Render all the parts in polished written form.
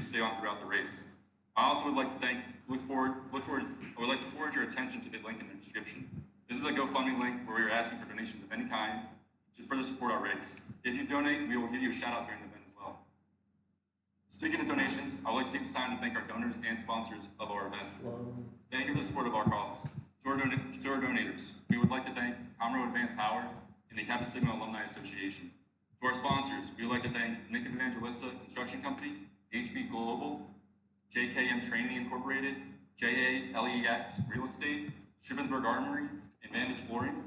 to stay on throughout the race. I also would like to I would like to forward your attention to the link in the description. This is a GoFundMe link where we are asking for donations of any kind to further support our race. If you donate, we will give you a shout out during the event as well. Speaking of donations, I would like to take this time to thank our donors and sponsors of our event. Thank you for the support of our cause. To our donators, we would like to thank Comro Advanced Power and the Kappa Sigma Alumni Association. To our sponsors, we would like to thank Nick Evangelista Construction Company, HB Global, JKM Training Incorporated, JALEX Real Estate, Shippensburg Armory, and Vantage Flooring.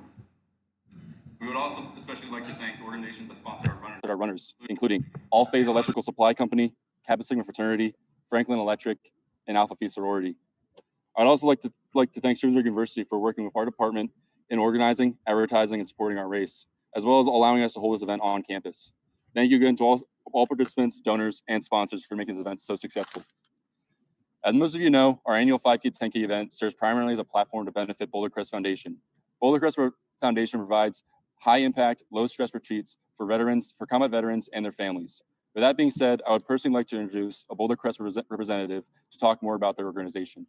We would also especially like to thank the organizations that sponsor our runners, including All Phase Electrical Supply Company, Kappa Sigma Fraternity, Franklin Electric, and Alpha Phi Sorority. I'd also like to thank Shippensburg University for working with our department in organizing, advertising, and supporting our race, as well as allowing us to hold this event on campus. Thank you again to all participants, donors, and sponsors for making this event so successful. As most of you know, our annual 5K 10K event serves primarily as a platform to benefit Boulder Crest Foundation. Boulder Crest Foundation provides high-impact, low-stress retreats for combat veterans and their families. With that being said, I would personally like to introduce a Boulder Crest representative to talk more about their organization.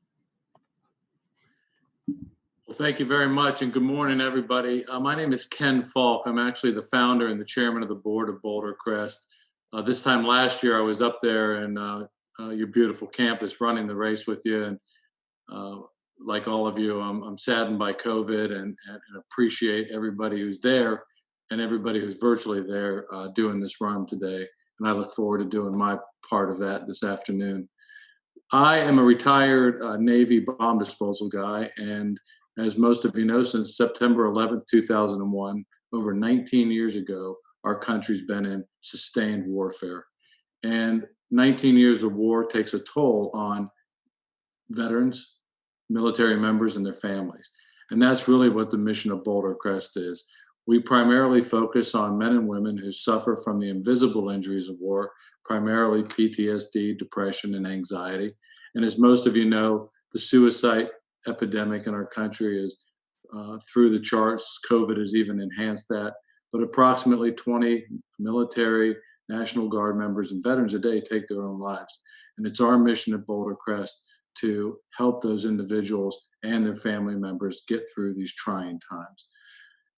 Well, thank you very much, and good morning, everybody. My name is Ken Falk. I'm actually the founder and the chairman of the board of Boulder Crest. This time last year, I was up there in your beautiful campus running the race with you, and like all of you, I'm saddened by COVID and appreciate everybody who's there and everybody who's virtually there doing this run today. And I look forward to doing my part of that this afternoon. I am a retired Navy bomb disposal guy, and as most of you know, since September 11th, 2001, over 19 years ago, our country's been in sustained warfare. And 19 years of war takes a toll on veterans, military members, and their families. And that's really what the mission of Boulder Crest is. We primarily focus on men and women who suffer from the invisible injuries of war, primarily PTSD, depression, and anxiety. And as most of you know, the suicide epidemic in our country is through the charts. COVID has even enhanced that. But approximately 20 military, National Guard members, and veterans a day take their own lives. And it's our mission at Boulder Crest to help those individuals and their family members get through these trying times.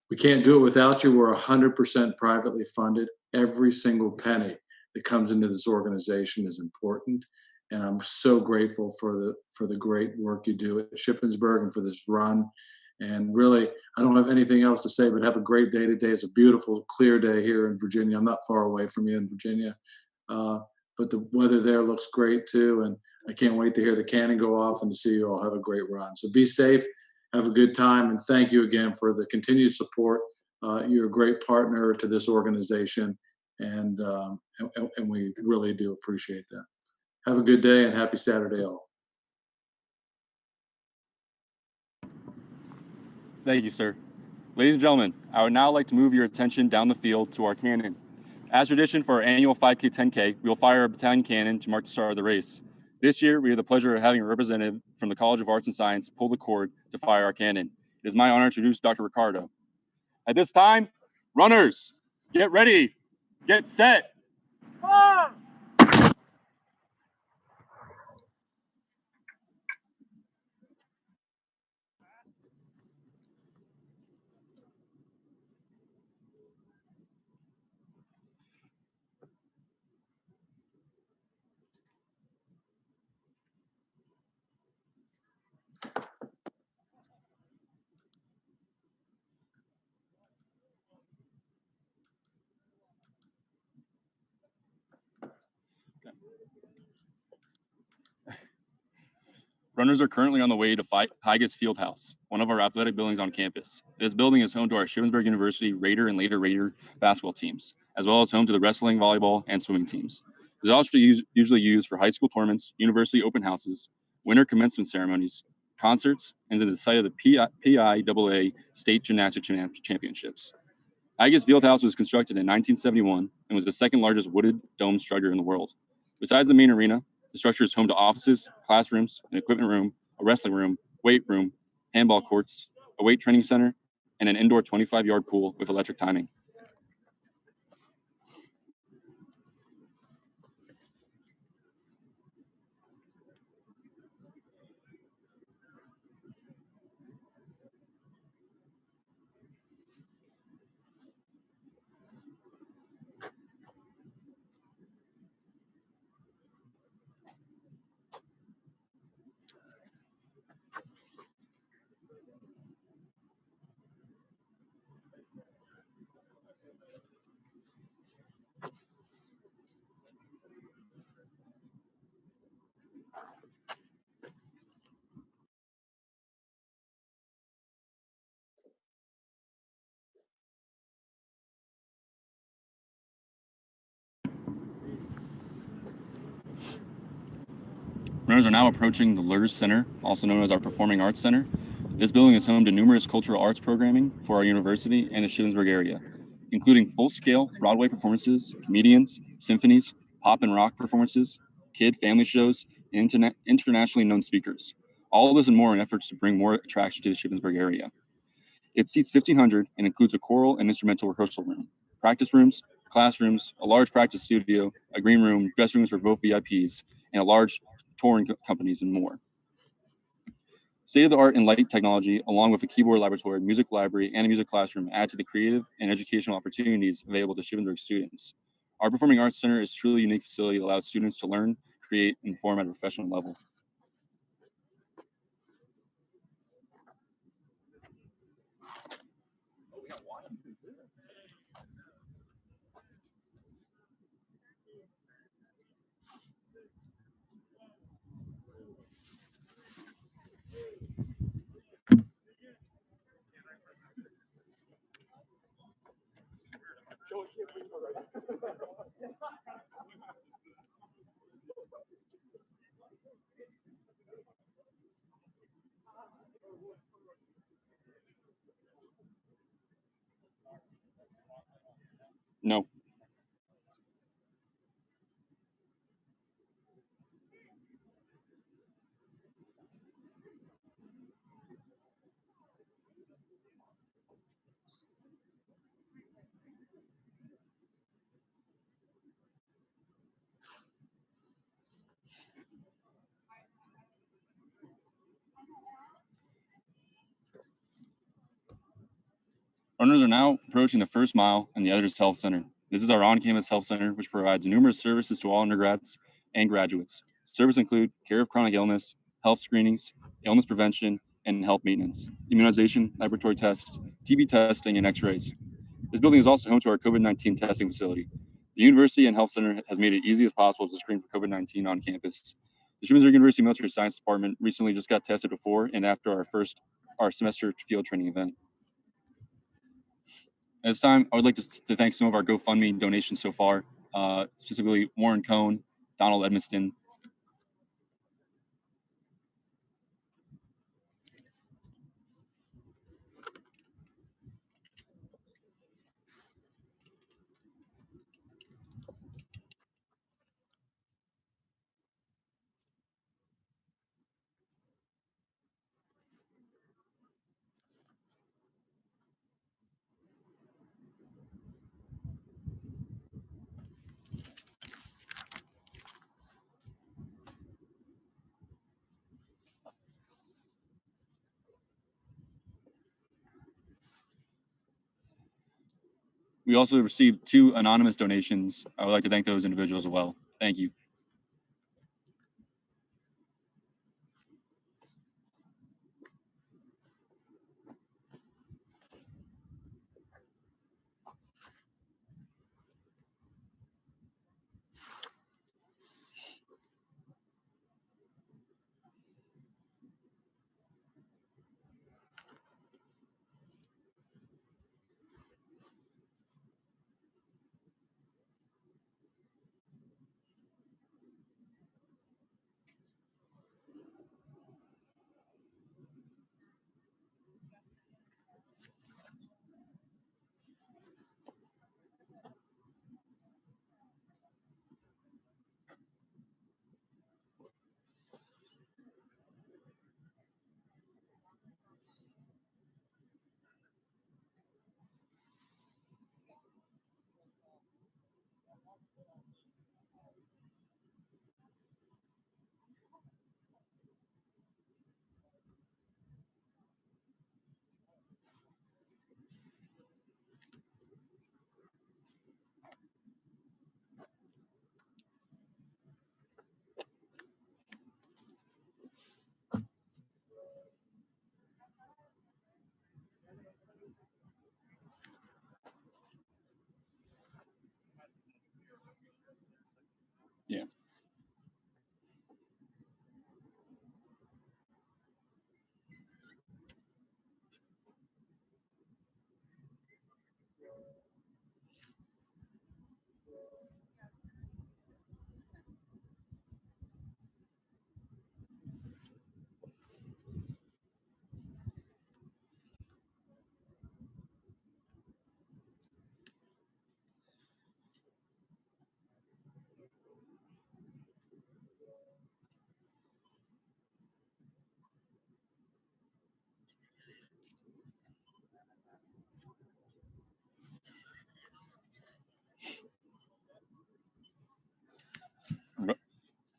We can't do it without you. We're 100% privately funded. Every single penny that comes into this organization is important. And I'm so grateful for the great work you do at Shippensburg and for this run. And really, I don't have anything else to say, but have a great day today. It's a beautiful, clear day here in Virginia. I'm not far away from you in Virginia. But the weather there looks great too. And I can't wait to hear the cannon go off and to see you all have a great run. So be safe, have a good time, and thank you again for the continued support. You're a great partner to this organization, and we really do appreciate that. Have a good day and happy Saturday all. Thank you, sir. Ladies and gentlemen, I would now like to move your attention down the field to our cannon. As tradition for our annual 5K 10K, we will fire a battalion cannon to mark the start of the race. This year, we have the pleasure of having a representative from the College of Arts and Science pull the cord to fire our cannon. It is my honor to introduce Dr. Ricardo. At this time, runners, get ready, get set. Fire! Runners are currently on the way to Higas Fieldhouse, one of our athletic buildings on campus. This building is home to our Shippensburg University Raider and later Raider basketball teams, as well as home to the wrestling, volleyball, and swimming teams. It is also usually used for high school tournaments, university open houses, winter commencement ceremonies, concerts, and is the site of the PIAA State Gymnastics Championships. Higas Fieldhouse was constructed in 1971 and was the second largest wooded dome structure in the world. Besides the main arena, the structure is home to offices, classrooms, an equipment room, a wrestling room, weight room, handball courts, a weight training center, and an indoor 25-yard pool with electric timing. Runners are now approaching the LURS Center, also known as our Performing Arts Center. This building is home to numerous cultural arts programming for our university and the Shippensburg area, including full-scale Broadway performances, comedians, symphonies, pop and rock performances, kid family shows, and internationally known speakers. All of this and more in efforts to bring more attraction to the Shippensburg area. It seats 1,500 and includes a choral and instrumental rehearsal room, practice rooms, classrooms, a large practice studio, a green room, dressing rooms for both VIPs, and a large touring companies and more. State-of-the-art and light technology, along with a keyboard laboratory, music library, and a music classroom, add to the creative and educational opportunities available to Shippensburg students. Our Performing Arts Center is a truly unique facility that allows students to learn, create, and perform at a professional level. No. Runners are now approaching the first mile and the Others Health Center. This is our on-campus health center, which provides numerous services to all undergrads and graduates. Services include care of chronic illness, health screenings, illness prevention, and health maintenance, immunization, laboratory tests, TB testing, and x-rays. This building is also home to our COVID-19 testing facility. The university and health center has made it easy as possible to screen for COVID-19 on campus. The Shippensburg University Military Science Department recently just got tested before and after our semester field training event. At this time, I would like to thank some of our GoFundMe donations so far, specifically Warren Cohn, Donald Edmiston. We also received 2 anonymous donations. I would like to thank those individuals as well. Thank you.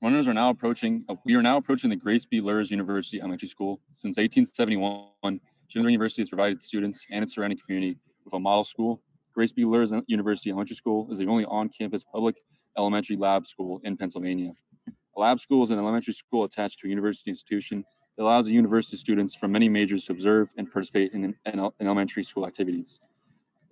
We are now approaching the Grace B. Lurs University Elementary School. Since 1871, Shippensburg University has provided students and its surrounding community with a model school. Grace B. Lurs University Elementary School is the only on-campus public elementary lab school in Pennsylvania. A lab school is an elementary school attached to a university institution that allows the university students from many majors to observe and participate in elementary school activities.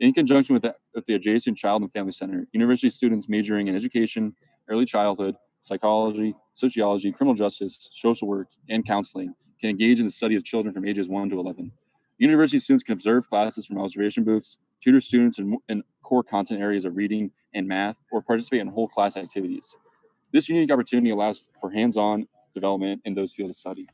In conjunction with the adjacent Child and Family Center, university students majoring in education, early childhood, psychology, sociology, criminal justice, social work, and counseling can engage in the study of children from ages 1 to 11. University students can observe classes from observation booths, tutor students in core content areas of reading and math, or participate in whole class activities. This unique opportunity allows for hands-on development in those fields of study.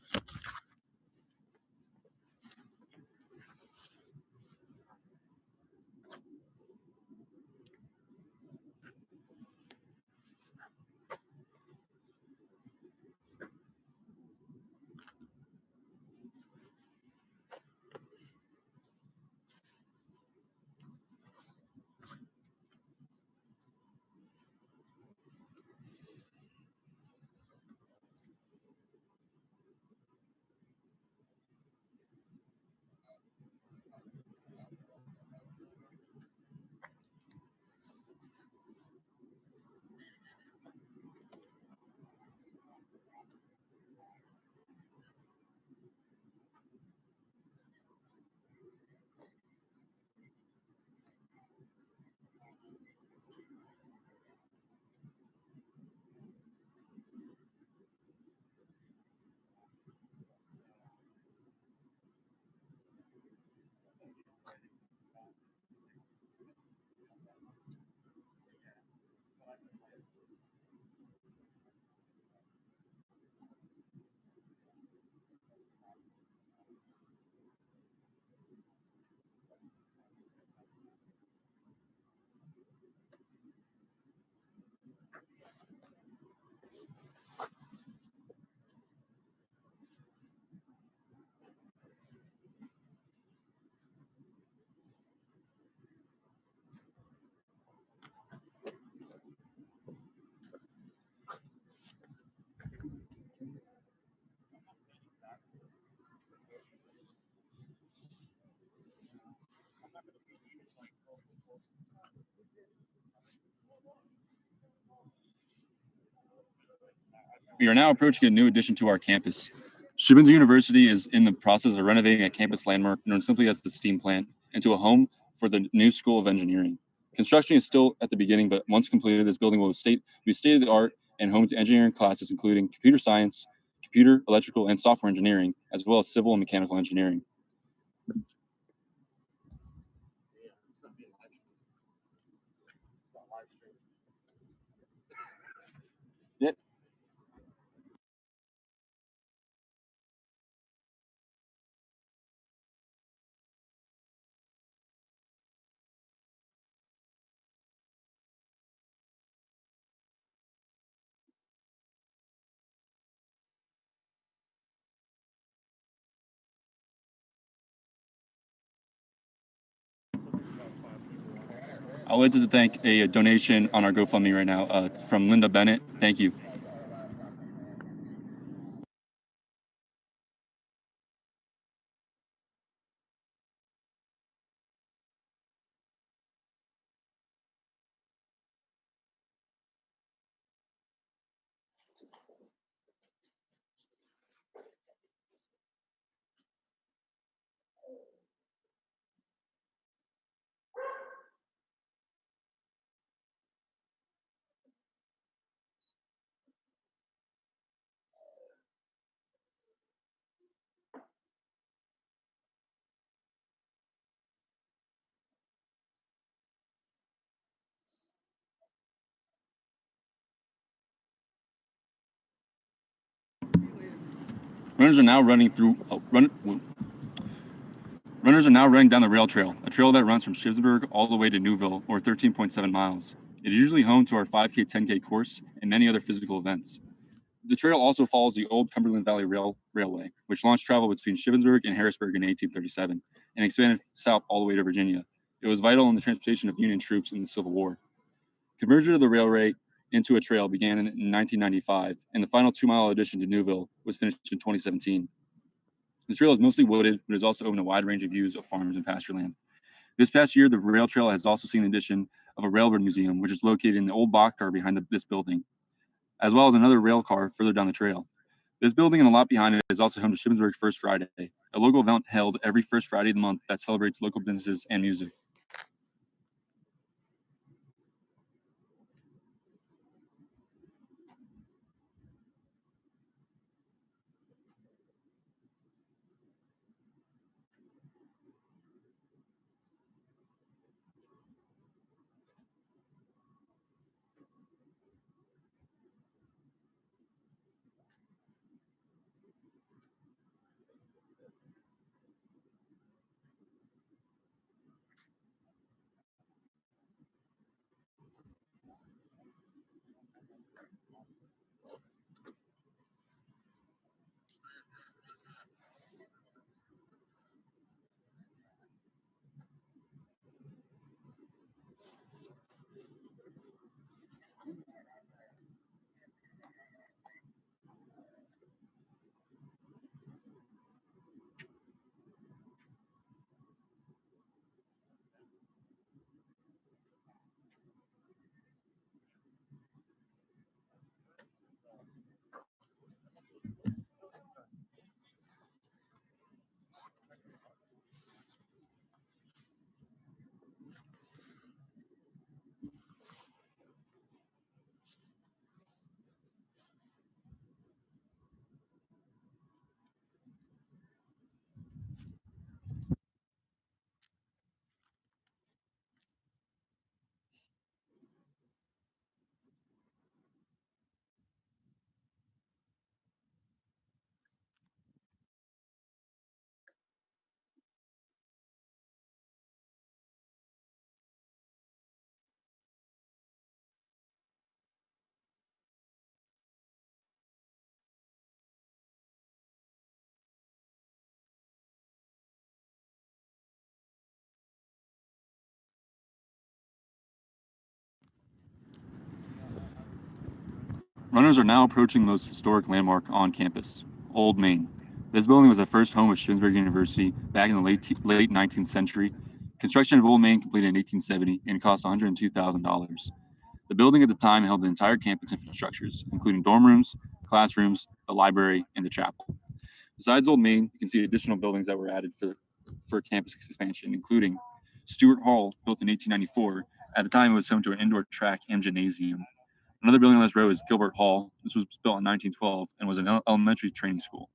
We are now approaching a new addition to our campus. Shippensburg University is in the process of renovating a campus landmark known simply as the STEAM plant into a home for the new School of Engineering. Construction is still at the beginning, but once completed, this building will be state-of-the-art and home to engineering classes including computer science, computer, electrical, and software engineering, as well as civil and mechanical engineering. Yep. I would like to thank a donation on our GoFundMe right now from Linda Bennett. Thank you. Runners are now running down the rail trail, a trail that runs from Shippensburg all the way to Newville, or 13.7 miles. It is usually home to our 5K, 10K course and many other physical events. The trail also follows the old Cumberland Valley Railway, which launched travel between Shippensburg and Harrisburg in 1837 and expanded south all the way to Virginia. It was vital in the transportation of Union troops in the Civil War. Conversion of the railway into a trail began in 1995, and the final 2-mile addition to Newville was finished in 2017. The trail is mostly wooded, but is also open to a wide range of views of farms and pasture land. This past year, the rail trail has also seen the addition of a railroad museum, which is located in the old boxcar behind this building, as well as another rail car further down the trail. This building and the lot behind it is also home to Shippensburg First Friday, a local event held every first Friday of the month that celebrates local businesses and music. Runners are now approaching the most historic landmark on campus, Old Main. This building was the first home of Shippensburg University back in the late 19th century. Construction of Old Main completed in 1870 and cost $102,000. The building at the time held the entire campus infrastructures, including dorm rooms, classrooms, the library, and the chapel. Besides Old Main, you can see additional buildings that were added for campus expansion, including Stewart Hall, built in 1894. At the time, it was home to an indoor track and gymnasium. Another building on this row is Gilbert Hall. This was built in 1912 and was an elementary training school.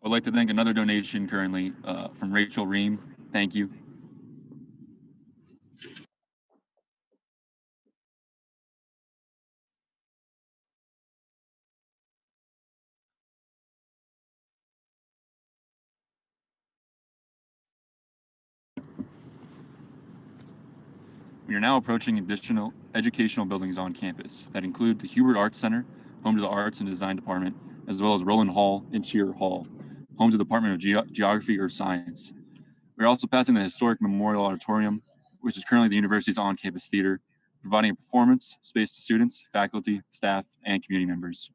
I would like to thank another donation currently from Rachel Ream. Thank you. We are now approaching additional educational buildings on campus that include the Hubert Arts Center, home to the Arts and Design Department, as well as Roland Hall and Shear Hall, home to the Department of Geography or Science. We're also passing the historic Memorial Auditorium, which is currently the university's on-campus theater, providing a performance space to students, faculty, staff, and community members.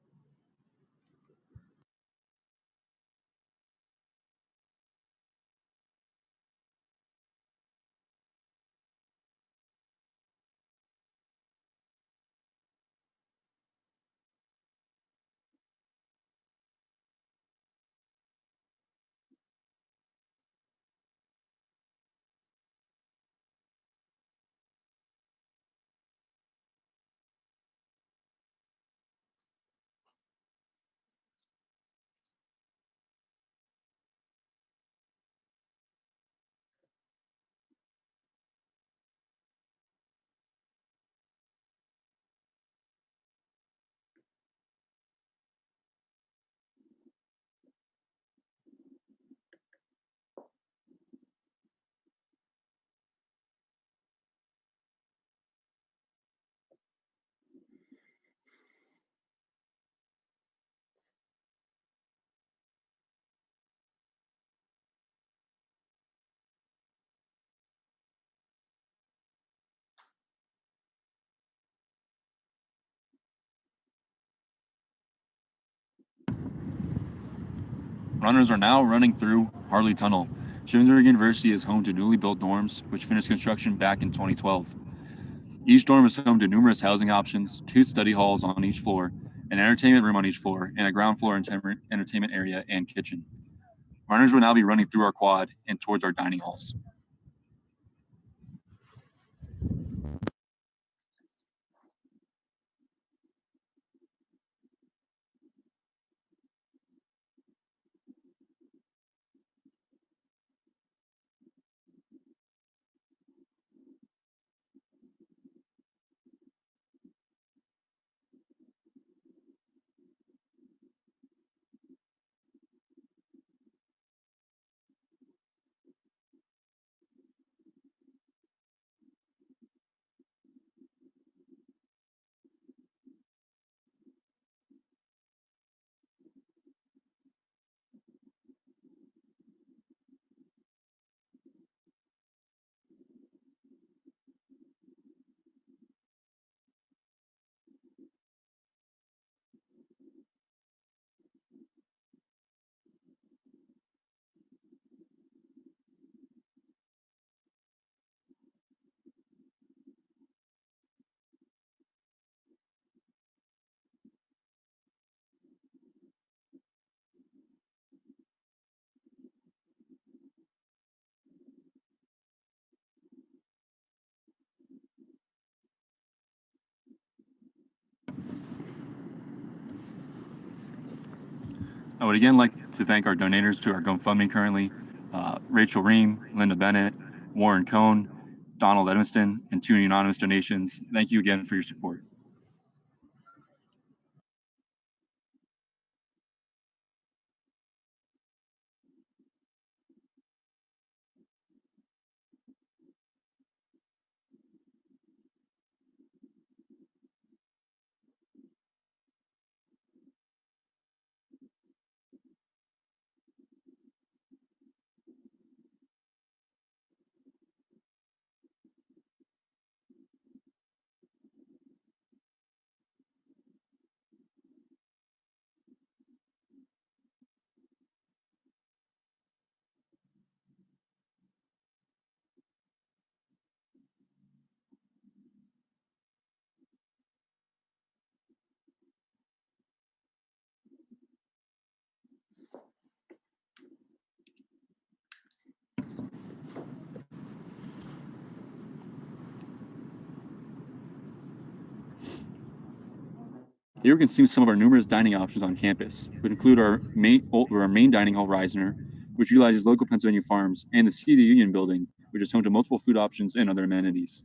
Runners are now running through Harley Tunnel. Shippensburg University is home to newly built dorms, which finished construction back in 2012. Each dorm is home to numerous housing options, 2 study halls on each floor, an entertainment room on each floor, and a ground floor entertainment area and kitchen. Runners will now be running through our quad and towards our dining halls. I would again like to thank our donors to our GoFundMe currently, Rachel Ream, Linda Bennett, Warren Cohn, Donald Edmiston, and 2 anonymous donations. Thank you again for your support. Here we can see some of our numerous dining options on campus, which include our main dining hall, Reisner, which utilizes local Pennsylvania farms, and the City of the Union building, which is home to multiple food options and other amenities.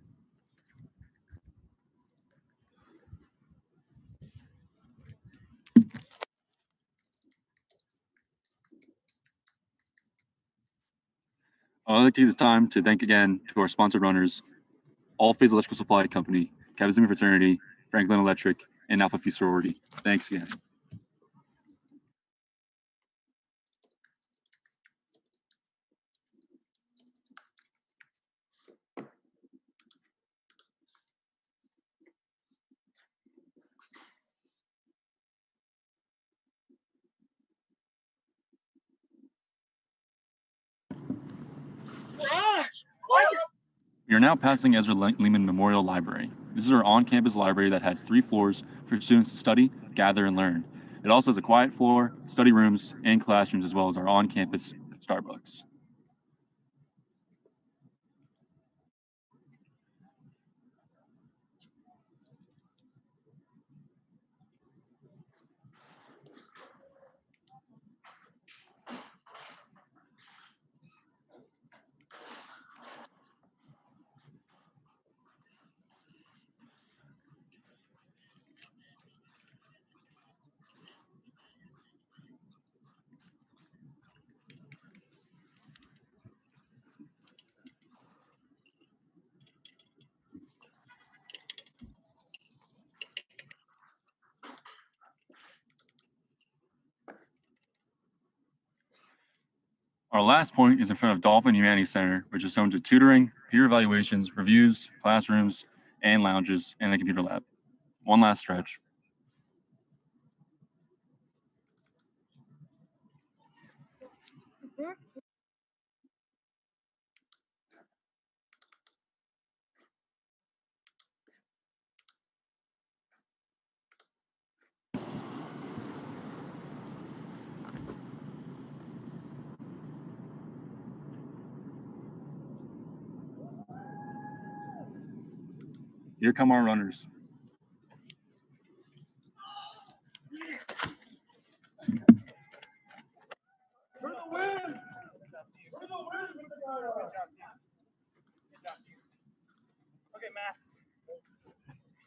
I'd like to take this time to thank again to our sponsored runners, All Phase Electrical Supply Company, Kappa Sigma Fraternity, Franklin Electric, and Alpha Phi Sorority. Thanks again. We are now passing Ezra Lehman Memorial Library. This is our on-campus library that has 3 floors for students to study, gather, and learn. It also has a quiet floor, study rooms, and classrooms, as well as our on-campus Starbucks. Our last point is in front of Dolphin Humanities Center, which is home to tutoring, peer evaluations, reviews, classrooms, and lounges, and the computer lab. One last stretch. Here come our runners.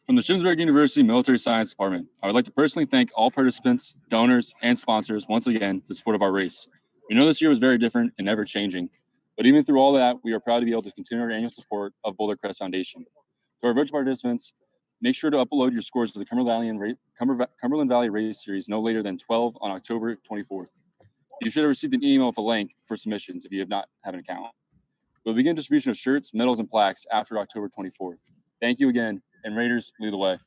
From the Shippensburg University Military Science Department, I would like to personally thank all participants, donors, and sponsors once again for the support of our race. We know this year was very different and ever changing, but even through all that, we are proud to be able to continue our annual support of Boulder Crest Foundation. To our virtual participants, make sure to upload your scores to the Cumberland Valley Race Series no later than 12 on October 24th. You should have received an email with a link for submissions if you have an account. We'll begin distribution of shirts, medals, and plaques after October 24th. Thank you again, and Raiders, lead the way.